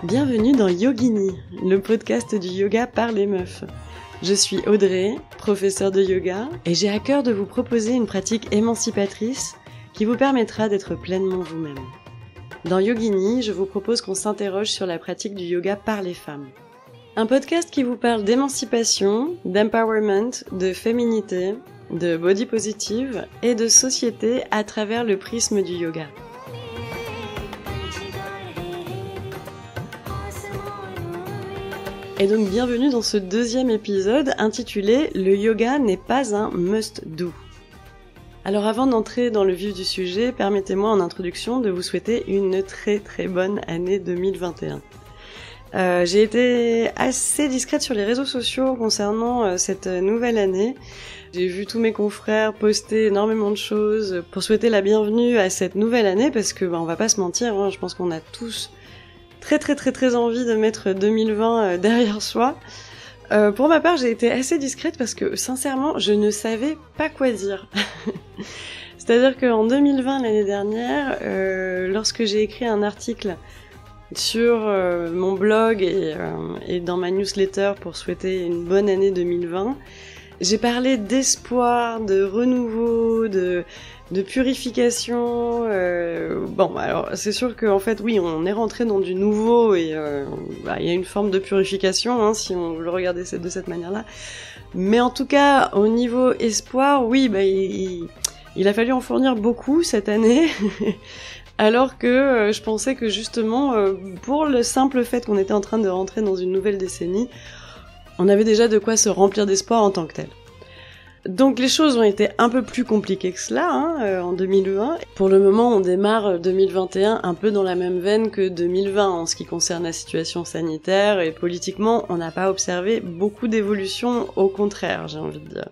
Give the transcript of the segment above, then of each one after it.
Bienvenue dans Yogini, le podcast du yoga par les meufs. Je suis Audrey, professeure de yoga, et j'ai à cœur de vous proposer une pratique émancipatrice qui vous permettra d'être pleinement vous-même. Dans Yogini, je vous propose qu'on s'interroge sur la pratique du yoga par les femmes. Un podcast qui vous parle d'émancipation, d'empowerment, de féminité, de body positive et de société à travers le prisme du yoga. Et donc bienvenue dans ce deuxième épisode intitulé « Le yoga n'est pas un must-do ». Alors avant d'entrer dans le vif du sujet, permettez-moi en introduction de vous souhaiter une très très bonne année 2021. J'ai été assez discrète sur les réseaux sociaux concernant cette nouvelle année. J'ai vu tous mes confrères poster énormément de choses pour souhaiter la bienvenue à cette nouvelle année parce que on va pas se mentir, je pense qu'on a tous très envie de mettre 2020 derrière soi. Pour ma part, j'ai été assez discrète parce que sincèrement, je ne savais pas quoi dire. C'est-à-dire qu'en 2020, l'année dernière, lorsque j'ai écrit un article sur mon blog et dans ma newsletter pour souhaiter une bonne année 2020, j'ai parlé d'espoir, de renouveau, de purification. Alors c'est sûr qu'en fait oui, on est rentré dans du nouveau et il y a une forme de purification si on veut le regarder de cette manière-là. Mais en tout cas, au niveau espoir, oui, il a fallu en fournir beaucoup cette année. Alors que je pensais que justement, pour le simple fait qu'on était en train de rentrer dans une nouvelle décennie, on avait déjà de quoi se remplir d'espoir en tant que tel. Donc les choses ont été un peu plus compliquées que cela en 2020. Pour le moment, on démarre 2021 un peu dans la même veine que 2020 en ce qui concerne la situation sanitaire et politiquement, on n'a pas observé beaucoup d'évolution, au contraire, j'ai envie de dire.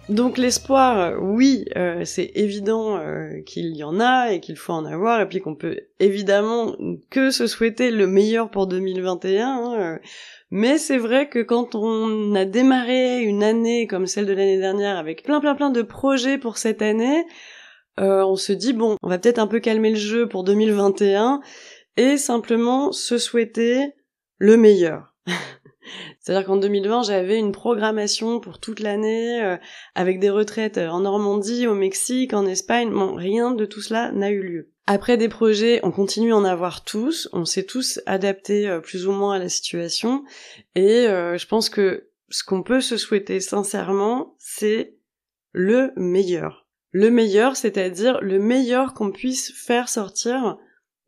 Donc l'espoir, oui, c'est évident qu'il y en a et qu'il faut en avoir et puis qu'on peut évidemment que se souhaiter le meilleur pour 2021. Mais c'est vrai que quand on a démarré une année comme celle de l'année dernière avec plein de projets pour cette année, on se dit bon, on va peut-être un peu calmer le jeu pour 2021 et simplement se souhaiter le meilleur. C'est-à-dire qu'en 2020, j'avais une programmation pour toute l'année, avec des retraites en Normandie, au Mexique, en Espagne. Bon, rien de tout cela n'a eu lieu. Après des projets, on continue à en avoir tous, on s'est tous adaptés plus ou moins à la situation, et je pense que ce qu'on peut se souhaiter sincèrement, c'est le meilleur. Le meilleur, c'est-à-dire le meilleur qu'on puisse faire sortir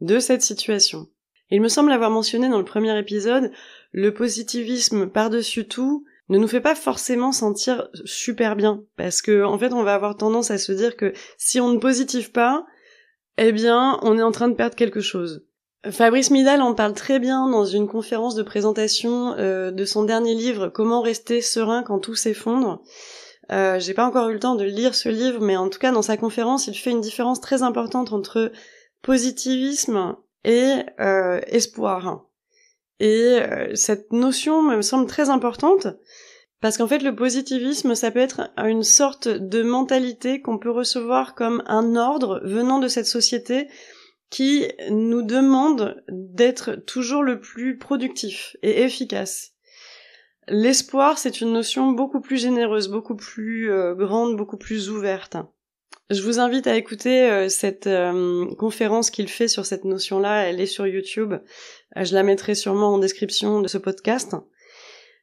de cette situation. Il me semble avoir mentionné dans le premier épisode, le positivisme par-dessus tout ne nous fait pas forcément sentir super bien, parce que en fait on va avoir tendance à se dire que si on ne positive pas, eh bien on est en train de perdre quelque chose. Fabrice Midal en parle très bien dans une conférence de présentation de son dernier livre, Comment rester serein quand tout s'effondre. J'ai pas encore eu le temps de lire ce livre, mais en tout cas dans sa conférence il fait une différence très importante entre positivisme et espoir. Et cette notion me semble très importante parce qu'en fait le positivisme ça peut être une sorte de mentalité qu'on peut recevoir comme un ordre venant de cette société qui nous demande d'être toujours le plus productif et efficace. L'espoir c'est une notion beaucoup plus généreuse, beaucoup plus grande, beaucoup plus ouverte. Je vous invite à écouter cette conférence qu'il fait sur cette notion-là, elle est sur YouTube, je la mettrai sûrement en description de ce podcast.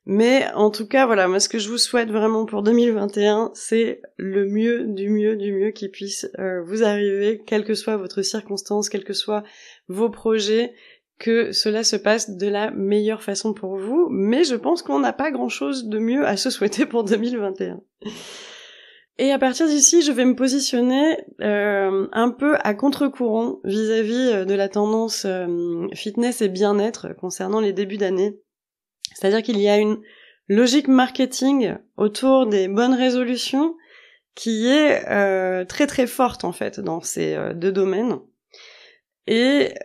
Mais en tout cas, voilà, moi ce que je vous souhaite vraiment pour 2021, c'est le mieux du mieux qui puisse vous arriver, quelle que soit votre circonstance, quels que soient vos projets, que cela se passe de la meilleure façon pour vous, mais je pense qu'on n'a pas grand-chose de mieux à se souhaiter pour 2021. Et à partir d'ici, je vais me positionner un peu à contre-courant vis-à-vis de la tendance fitness et bien-être concernant les débuts d'année. C'est-à-dire qu'il y a une logique marketing autour des bonnes résolutions qui est très forte en fait dans ces deux domaines et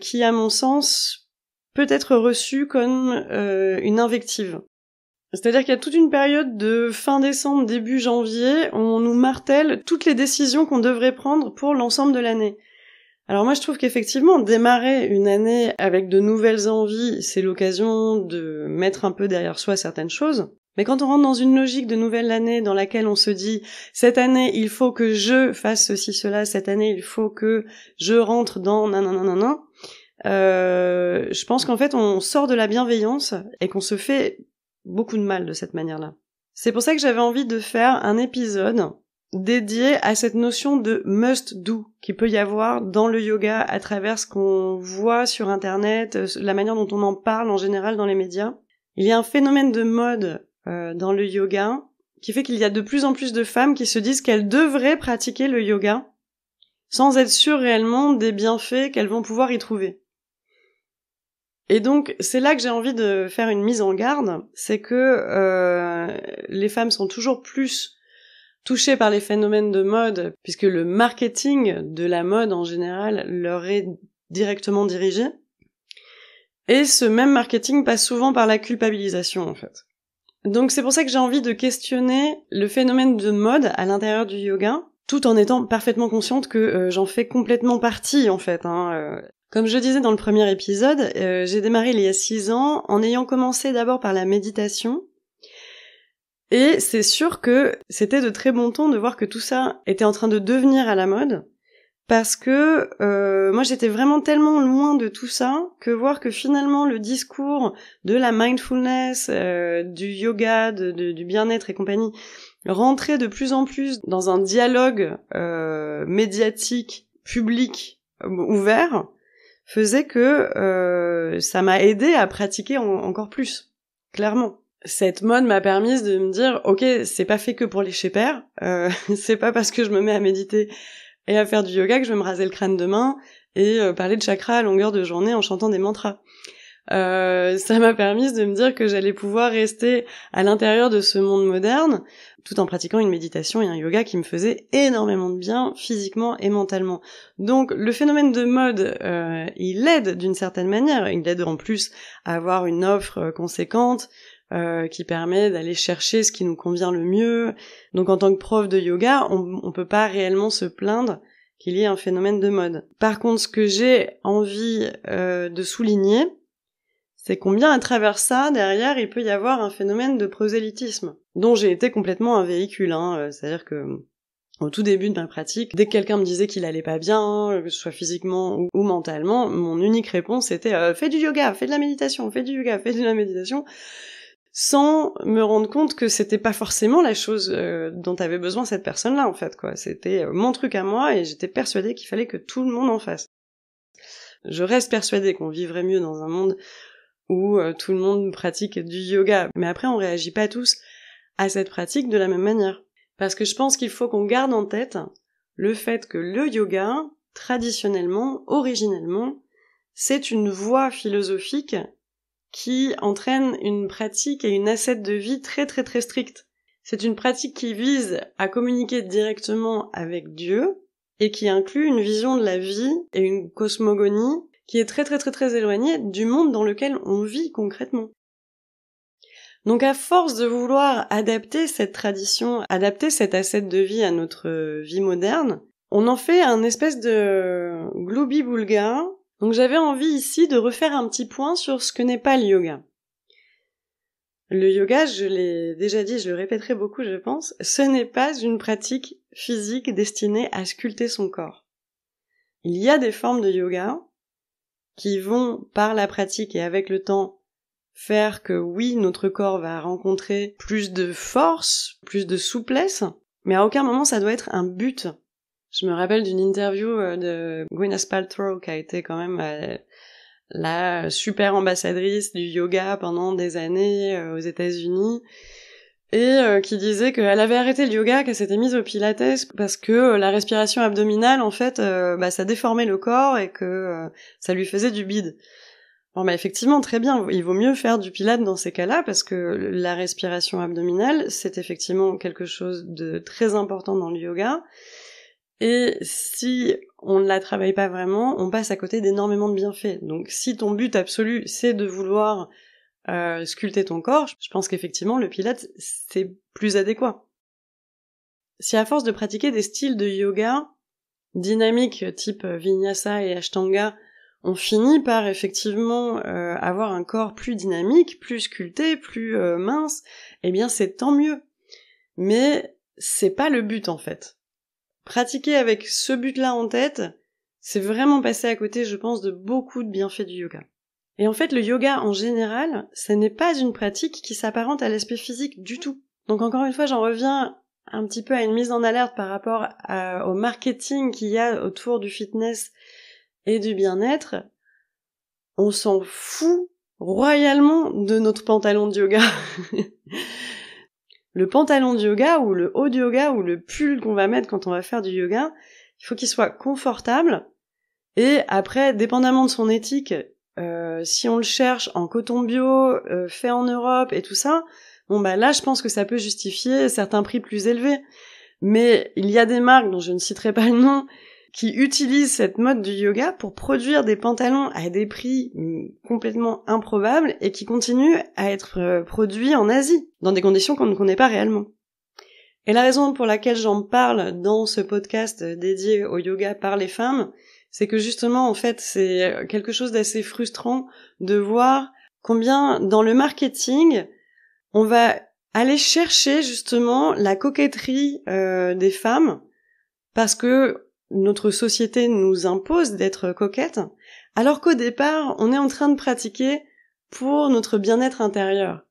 qui, à mon sens, peut être reçue comme une invective. C'est-à-dire qu'il y a toute une période de fin décembre, début janvier, où on nous martèle toutes les décisions qu'on devrait prendre pour l'ensemble de l'année. Alors moi je trouve qu'effectivement démarrer une année avec de nouvelles envies, c'est l'occasion de mettre un peu derrière soi certaines choses. Mais quand on rentre dans une logique de nouvelle année dans laquelle on se dit cette année il faut que je fasse ceci, cela, cette année il faut que je rentre dans nanana, je pense qu'en fait on sort de la bienveillance et qu'on se fait beaucoup de mal de cette manière-là. C'est pour ça que j'avais envie de faire un épisode dédié à cette notion de must-do qu'il peut y avoir dans le yoga à travers ce qu'on voit sur Internet, la manière dont on en parle en général dans les médias. Il y a un phénomène de mode dans le yoga qui fait qu'il y a de plus en plus de femmes qui se disent qu'elles devraient pratiquer le yoga sans être sûres réellement des bienfaits qu'elles vont pouvoir y trouver. Et donc, c'est là que j'ai envie de faire une mise en garde, c'est que les femmes sont toujours plus touchées par les phénomènes de mode, puisque le marketing de la mode en général leur est directement dirigé. Et ce même marketing passe souvent par la culpabilisation, en fait. Donc c'est pour ça que j'ai envie de questionner le phénomène de mode à l'intérieur du yoga, tout en étant parfaitement consciente que j'en fais complètement partie, en fait. Comme je disais dans le premier épisode, j'ai démarré il y a 6 ans en ayant commencé d'abord par la méditation. Et c'est sûr que c'était de très bon ton de voir que tout ça était en train de devenir à la mode, parce que moi j'étais vraiment tellement loin de tout ça que voir que finalement le discours de la mindfulness, du yoga, du bien-être et compagnie rentrait de plus en plus dans un dialogue médiatique, public, ouvert, faisait que ça m'a aidé à pratiquer encore plus, clairement. Cette mode m'a permise de me dire, ok, c'est pas fait que pour les shapers, c'est pas parce que je me mets à méditer et à faire du yoga que je vais me raser le crâne demain et parler de chakra à longueur de journée en chantant des mantras. Ça m'a permis de me dire que j'allais pouvoir rester à l'intérieur de ce monde moderne tout en pratiquant une méditation et un yoga qui me faisaient énormément de bien physiquement et mentalement. Donc le phénomène de mode, il aide d'une certaine manière, il aide en plus à avoir une offre conséquente, qui permet d'aller chercher ce qui nous convient le mieux. Donc en tant que prof de yoga, on peut pas réellement se plaindre qu'il y ait un phénomène de mode. Par contre, ce que j'ai envie de souligner, c'est combien à travers ça, derrière, il peut y avoir un phénomène de prosélytisme, dont j'ai été complètement un véhicule. C'est-à-dire que au tout début de ma pratique, dès que quelqu'un me disait qu'il allait pas bien, que ce soit physiquement ou mentalement, mon unique réponse était fais du yoga, fais de la méditation, fais du yoga, fais de la méditation, sans me rendre compte que c'était pas forcément la chose dont avait besoin cette personne-là, en fait, quoi. C'était mon truc à moi, et j'étais persuadée qu'il fallait que tout le monde en fasse. Je reste persuadée qu'on vivrait mieux dans un monde où tout le monde pratique du yoga. Mais après, on réagit pas tous à cette pratique de la même manière. Parce que je pense qu'il faut qu'on garde en tête le fait que le yoga, traditionnellement, originellement, c'est une voie philosophique qui entraîne une pratique et une ascète de vie très très très stricte. C'est une pratique qui vise à communiquer directement avec Dieu et qui inclut une vision de la vie et une cosmogonie qui est très très très très éloignée du monde dans lequel on vit concrètement. Donc à force de vouloir adapter cette tradition, adapter cette ascète de vie à notre vie moderne, on en fait un espèce de gloubi-boulga. Donc j'avais envie ici de refaire un petit point sur ce que n'est pas le yoga. Le yoga, je l'ai déjà dit, je le répéterai beaucoup je pense, ce n'est pas une pratique physique destinée à sculpter son corps. Il y a des formes de yoga qui vont, par la pratique et avec le temps, faire que oui, notre corps va rencontrer plus de force, plus de souplesse, mais à aucun moment ça doit être un but. Je me rappelle d'une interview de Gwyneth Paltrow qui a été quand même la super ambassadrice du yoga pendant des années aux États-Unis et qui disait qu'elle avait arrêté le yoga, qu'elle s'était mise au pilates parce que la respiration abdominale en fait ça déformait le corps et que ça lui faisait du bide. Bon effectivement très bien, il vaut mieux faire du pilate dans ces cas-là parce que la respiration abdominale c'est effectivement quelque chose de très important dans le yoga. Et si on ne la travaille pas vraiment, on passe à côté d'énormément de bienfaits. Donc si ton but absolu, c'est de vouloir sculpter ton corps, je pense qu'effectivement, le pilate, c'est plus adéquat. Si à force de pratiquer des styles de yoga, dynamiques type Vinyasa et Ashtanga, on finit par effectivement avoir un corps plus dynamique, plus sculpté, plus mince, eh bien c'est tant mieux. Mais c'est pas le but en fait. Pratiquer avec ce but-là en tête, c'est vraiment passer à côté, je pense, de beaucoup de bienfaits du yoga. Et en fait, le yoga en général, ce n'est pas une pratique qui s'apparente à l'aspect physique du tout. Donc encore une fois, j'en reviens un petit peu à une mise en alerte par rapport au marketing qu'il y a autour du fitness et du bien-être. On s'en fout royalement de notre pantalon de yoga. Le pantalon de yoga ou le haut de yoga ou le pull qu'on va mettre quand on va faire du yoga, il faut qu'il soit confortable. Et après, dépendamment de son éthique, si on le cherche en coton bio, fait en Europe et tout ça, bon bah là je pense que ça peut justifier certains prix plus élevés. Mais il y a des marques dont je ne citerai pas le nom qui utilisent cette mode du yoga pour produire des pantalons à des prix complètement improbables et qui continuent à être produits en Asie, dans des conditions qu'on ne connaît pas réellement. Et la raison pour laquelle j'en parle dans ce podcast dédié au yoga par les femmes, c'est que justement, en fait, c'est quelque chose d'assez frustrant de voir combien dans le marketing, on va aller chercher justement la coquetterie des femmes parce que notre société nous impose d'être coquette, alors qu'au départ, on est en train de pratiquer pour notre bien-être intérieur.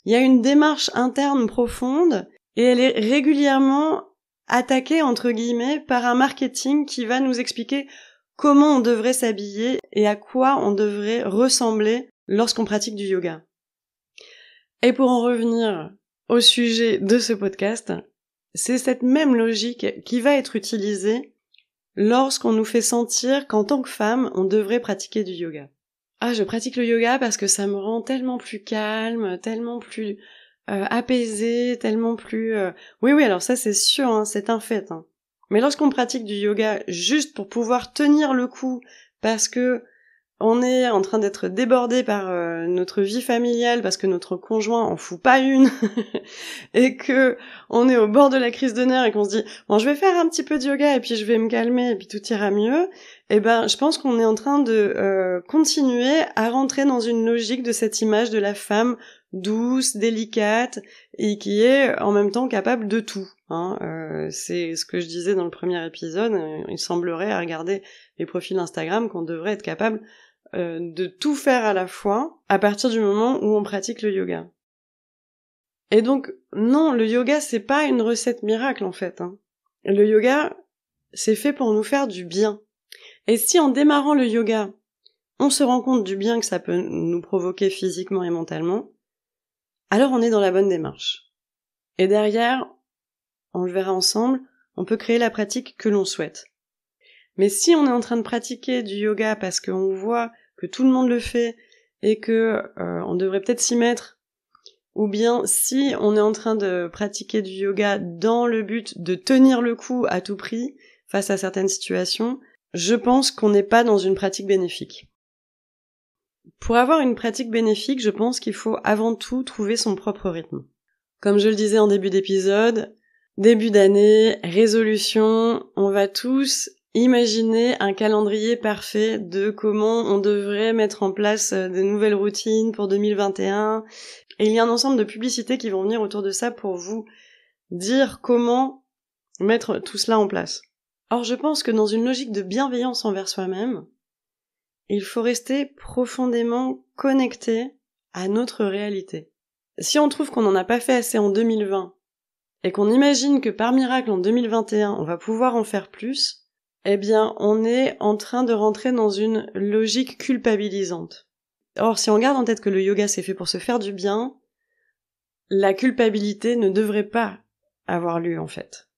Il y a une démarche interne profonde et elle est régulièrement attaquée, entre guillemets, par un marketing qui va nous expliquer comment on devrait s'habiller et à quoi on devrait ressembler lorsqu'on pratique du yoga. Et pour en revenir au sujet de ce podcast, c'est cette même logique qui va être utilisée lorsqu'on nous fait sentir qu'en tant que femme, on devrait pratiquer du yoga. Ah, je pratique le yoga parce que ça me rend tellement plus calme, tellement plus apaisée, tellement plus... Oui, alors ça c'est sûr, hein, c'est un fait. Hein. Mais lorsqu'on pratique du yoga juste pour pouvoir tenir le coup, parce que on est en train d'être débordé par notre vie familiale parce que notre conjoint en fout pas une et que on est au bord de la crise de nerfs et qu'on se dit bon je vais faire un petit peu de yoga et puis je vais me calmer et puis tout ira mieux, et ben je pense qu'on est en train de continuer à rentrer dans une logique de cette image de la femme douce, délicate et qui est en même temps capable de tout. C'est ce que je disais dans le premier épisode, il semblerait à regarder les profils Instagram qu'on devrait être capable de tout faire à la fois à partir du moment où on pratique le yoga. Et donc, non, le yoga c'est pas une recette miracle en fait. Le yoga, c'est fait pour nous faire du bien. Et si en démarrant le yoga, on se rend compte du bien que ça peut nous provoquer physiquement et mentalement, alors on est dans la bonne démarche. Et derrière, on le verra ensemble, on peut créer la pratique que l'on souhaite. Mais si on est en train de pratiquer du yoga parce qu'on voit que tout le monde le fait et que on devrait peut-être s'y mettre, ou bien si on est en train de pratiquer du yoga dans le but de tenir le coup à tout prix face à certaines situations, je pense qu'on n'est pas dans une pratique bénéfique. Pour avoir une pratique bénéfique, je pense qu'il faut avant tout trouver son propre rythme. Comme je le disais en début d'épisode, début d'année, résolution, on va tous imaginer un calendrier parfait de comment on devrait mettre en place de nouvelles routines pour 2021. Et il y a un ensemble de publicités qui vont venir autour de ça pour vous dire comment mettre tout cela en place. Or, je pense que dans une logique de bienveillance envers soi-même, il faut rester profondément connecté à notre réalité. Si on trouve qu'on n'en a pas fait assez en 2020 et qu'on imagine que par miracle en 2021 on va pouvoir en faire plus, eh bien on est en train de rentrer dans une logique culpabilisante. Or, si on garde en tête que le yoga c'est fait pour se faire du bien, la culpabilité ne devrait pas avoir lieu en fait.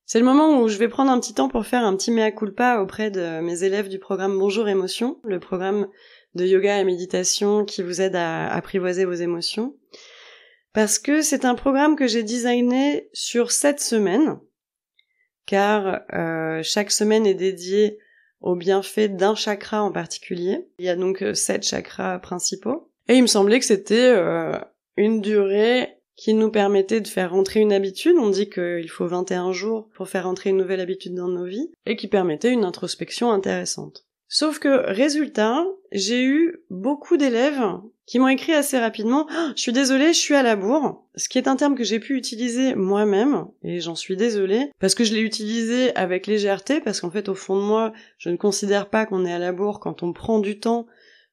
C'est le moment où je vais prendre un petit temps pour faire un petit mea culpa auprès de mes élèves du programme Bonjour Émotions, le programme de yoga et méditation qui vous aide à apprivoiser vos émotions. Parce que c'est un programme que j'ai designé sur 7 semaines, car chaque semaine est dédiée au bienfait d'un chakra en particulier. Il y a donc 7 chakras principaux. Et il me semblait que c'était une durée qui nous permettait de faire rentrer une habitude. On dit qu'il faut 21 jours pour faire rentrer une nouvelle habitude dans nos vies, et qui permettait une introspection intéressante. Sauf que, résultat, j'ai eu beaucoup d'élèves qui m'ont écrit assez rapidement « Je suis désolée, je suis à la bourre », ce qui est un terme que j'ai pu utiliser moi-même, et j'en suis désolée, parce que je l'ai utilisé avec légèreté, parce qu'en fait, au fond de moi, je ne considère pas qu'on est à la bourre quand on prend du temps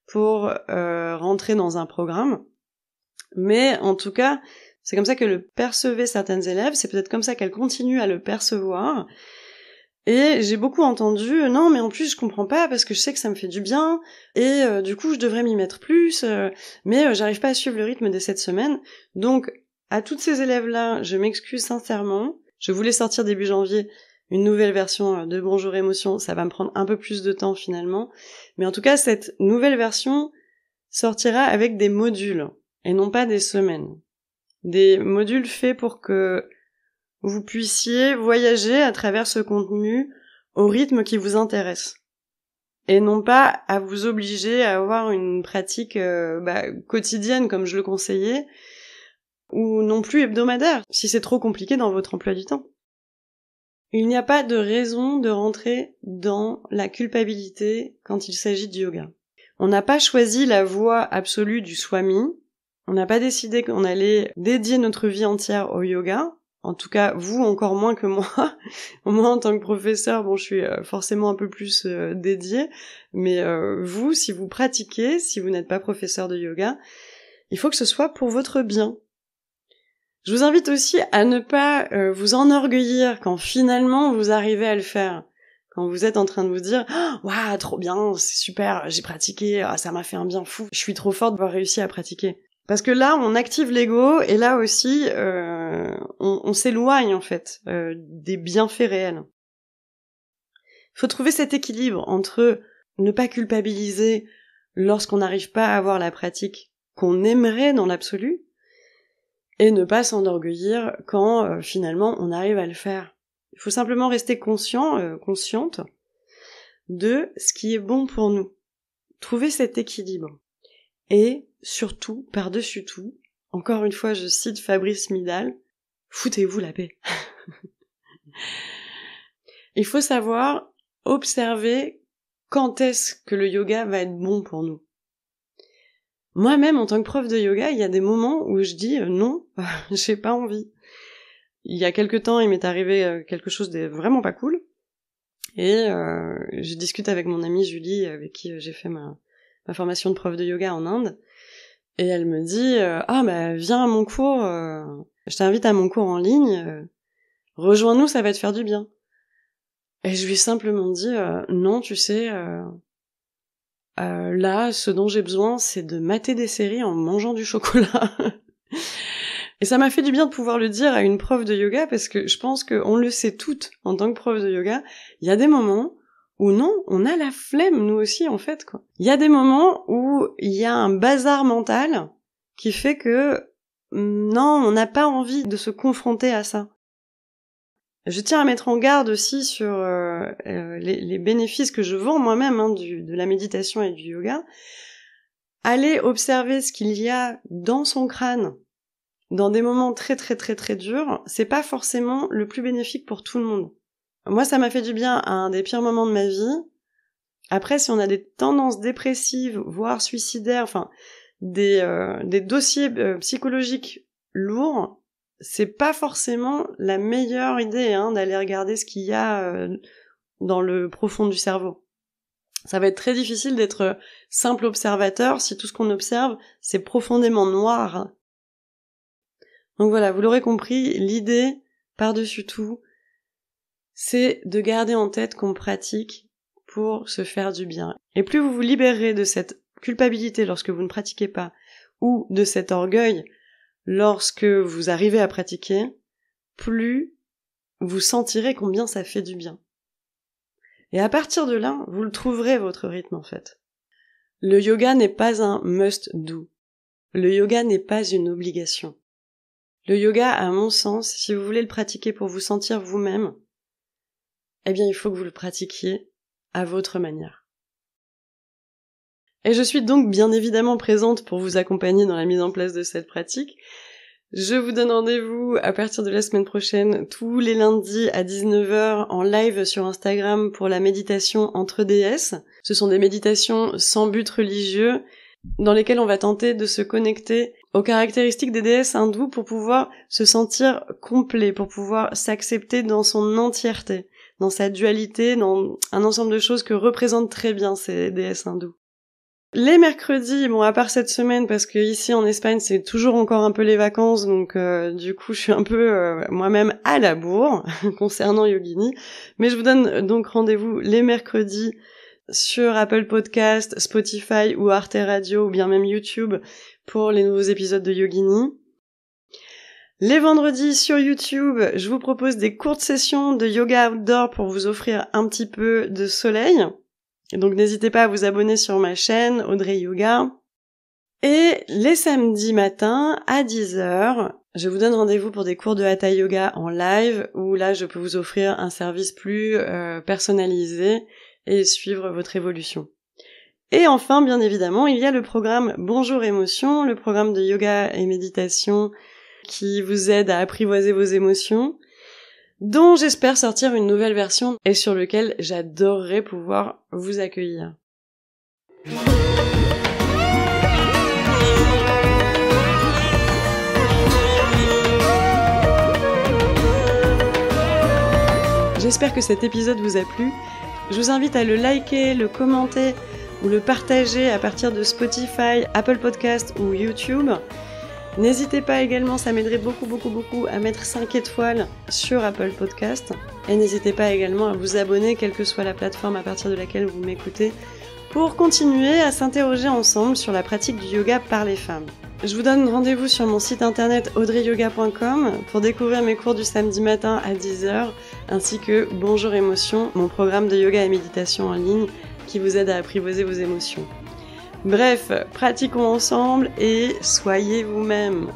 pour rentrer dans un programme. Mais en tout cas, c'est comme ça que le percevaient certaines élèves, c'est peut-être comme ça qu'elles continuent à le percevoir. Et j'ai beaucoup entendu « Non, mais en plus, je comprends pas parce que je sais que ça me fait du bien, et du coup, je devrais m'y mettre plus, mais j'arrive pas à suivre le rythme des 7 semaines. » Donc, à toutes ces élèves-là, je m'excuse sincèrement. Je voulais sortir début janvier une nouvelle version de Bonjour Émotion, ça va me prendre un peu plus de temps finalement. Mais en tout cas, cette nouvelle version sortira avec des modules, et non pas des semaines. Des modules faits pour que vous puissiez voyager à travers ce contenu au rythme qui vous intéresse. Et non pas à vous obliger à avoir une pratique quotidienne comme je le conseillais, ou non plus hebdomadaire, si c'est trop compliqué dans votre emploi du temps. Il n'y a pas de raison de rentrer dans la culpabilité quand il s'agit de yoga. On n'a pas choisi la voie absolue du swami, on n'a pas décidé qu'on allait dédier notre vie entière au yoga. En tout cas, vous encore moins que moi. Moi, en tant que professeur, je suis forcément un peu plus dédiée. Mais vous, si vous pratiquez, si vous n'êtes pas professeur de yoga, il faut que ce soit pour votre bien. Je vous invite aussi à ne pas vous enorgueillir quand finalement vous arrivez à le faire. Quand vous êtes en train de vous dire « Waouh, trop bien, c'est super, j'ai pratiqué, ça m'a fait un bien fou, je suis trop forte d'avoir réussi à pratiquer. » Parce que là, on active l'ego, et là aussi, on s'éloigne en fait des bienfaits réels. Il faut trouver cet équilibre entre ne pas culpabiliser lorsqu'on n'arrive pas à avoir la pratique qu'on aimerait dans l'absolu, et ne pas s'enorgueillir quand finalement on arrive à le faire. Il faut simplement rester consciente de ce qui est bon pour nous. Trouver cet équilibre. Et surtout, par-dessus tout, encore une fois je cite Fabrice Midal, foutez-vous la paix. Il faut savoir observer quand est-ce que le yoga va être bon pour nous. Moi-même, en tant que prof de yoga, il y a des moments où je dis non, j'ai pas envie. Il y a quelque temps, il m'est arrivé quelque chose de vraiment pas cool, et je discute avec mon amie Julie, avec qui j'ai fait ma formation de prof de yoga en Inde, et elle me dit viens à mon cours, je t'invite à mon cours en ligne, rejoins-nous, ça va te faire du bien. Et je lui ai simplement dit non, tu sais, là, ce dont j'ai besoin, c'est de mater des séries en mangeant du chocolat. Et ça m'a fait du bien de pouvoir le dire à une prof de yoga, parce que je pense qu'on le sait toutes en tant que prof de yoga, il y a des moments où non, on a la flemme, nous aussi, en fait, quoi. Il y a des moments où il y a un bazar mental qui fait que non, on n'a pas envie de se confronter à ça. Je tiens à mettre en garde aussi sur les bénéfices que je vends moi-même de la méditation et du yoga. Allez observer ce qu'il y a dans son crâne dans des moments très très très très durs, c'est pas forcément le plus bénéfique pour tout le monde. Moi, ça m'a fait du bien à un des pires moments de ma vie. Après, si on a des tendances dépressives, voire suicidaires, enfin des dossiers psychologiques lourds, c'est pas forcément la meilleure idée d'aller regarder ce qu'il y a dans le profond du cerveau. Ça va être très difficile d'être simple observateur si tout ce qu'on observe, c'est profondément noir. Donc voilà, vous l'aurez compris, l'idée, par-dessus tout, c'est de garder en tête qu'on pratique pour se faire du bien. Et plus vous vous libérerez de cette culpabilité lorsque vous ne pratiquez pas, ou de cet orgueil lorsque vous arrivez à pratiquer, plus vous sentirez combien ça fait du bien. Et à partir de là, vous le trouverez votre rythme en fait. Le yoga n'est pas un must-do. Le yoga n'est pas une obligation. Le yoga, à mon sens, si vous voulez le pratiquer pour vous sentir vous-même, eh bien il faut que vous le pratiquiez à votre manière. Et je suis donc bien évidemment présente pour vous accompagner dans la mise en place de cette pratique. Je vous donne rendez-vous à partir de la semaine prochaine, tous les lundis à 19h en live sur Instagram pour la méditation entre déesses. Ce sont des méditations sans but religieux dans lesquelles on va tenter de se connecter aux caractéristiques des déesses hindoues pour pouvoir se sentir complet, pour pouvoir s'accepter dans son entièreté, dans sa dualité, dans un ensemble de choses que représentent très bien ces déesses hindoues. Les mercredis, bon à part cette semaine parce que ici en Espagne c'est toujours encore un peu les vacances, donc du coup je suis un peu moi-même à la bourre concernant Yogini, mais je vous donne donc rendez-vous les mercredis sur Apple Podcast, Spotify ou Arte Radio ou bien même YouTube pour les nouveaux épisodes de Yogini. Les vendredis sur YouTube, je vous propose des courtes sessions de yoga outdoor pour vous offrir un petit peu de soleil. Et donc n'hésitez pas à vous abonner sur ma chaîne Audrey Yoga. Et les samedis matins à 10h, je vous donne rendez-vous pour des cours de Hatha Yoga en live où là je peux vous offrir un service plus personnalisé et suivre votre évolution. Et enfin, bien évidemment, il y a le programme Bonjour Émotions, le programme de yoga et méditation qui vous aide à apprivoiser vos émotions, dont j'espère sortir une nouvelle version et sur lequel j'adorerais pouvoir vous accueillir. J'espère que cet épisode vous a plu. Je vous invite à le liker, le commenter ou le partager à partir de Spotify, Apple Podcast ou YouTube. N'hésitez pas également, ça m'aiderait beaucoup à mettre 5 étoiles sur Apple Podcast. Et n'hésitez pas également à vous abonner, quelle que soit la plateforme à partir de laquelle vous m'écoutez, pour continuer à s'interroger ensemble sur la pratique du yoga par les femmes. Je vous donne rendez-vous sur mon site internet audreyyoga.com pour découvrir mes cours du samedi matin à 10h, ainsi que Bonjour Émotions, mon programme de yoga et méditation en ligne qui vous aide à apprivoiser vos émotions. Bref, pratiquons ensemble et soyez vous-même.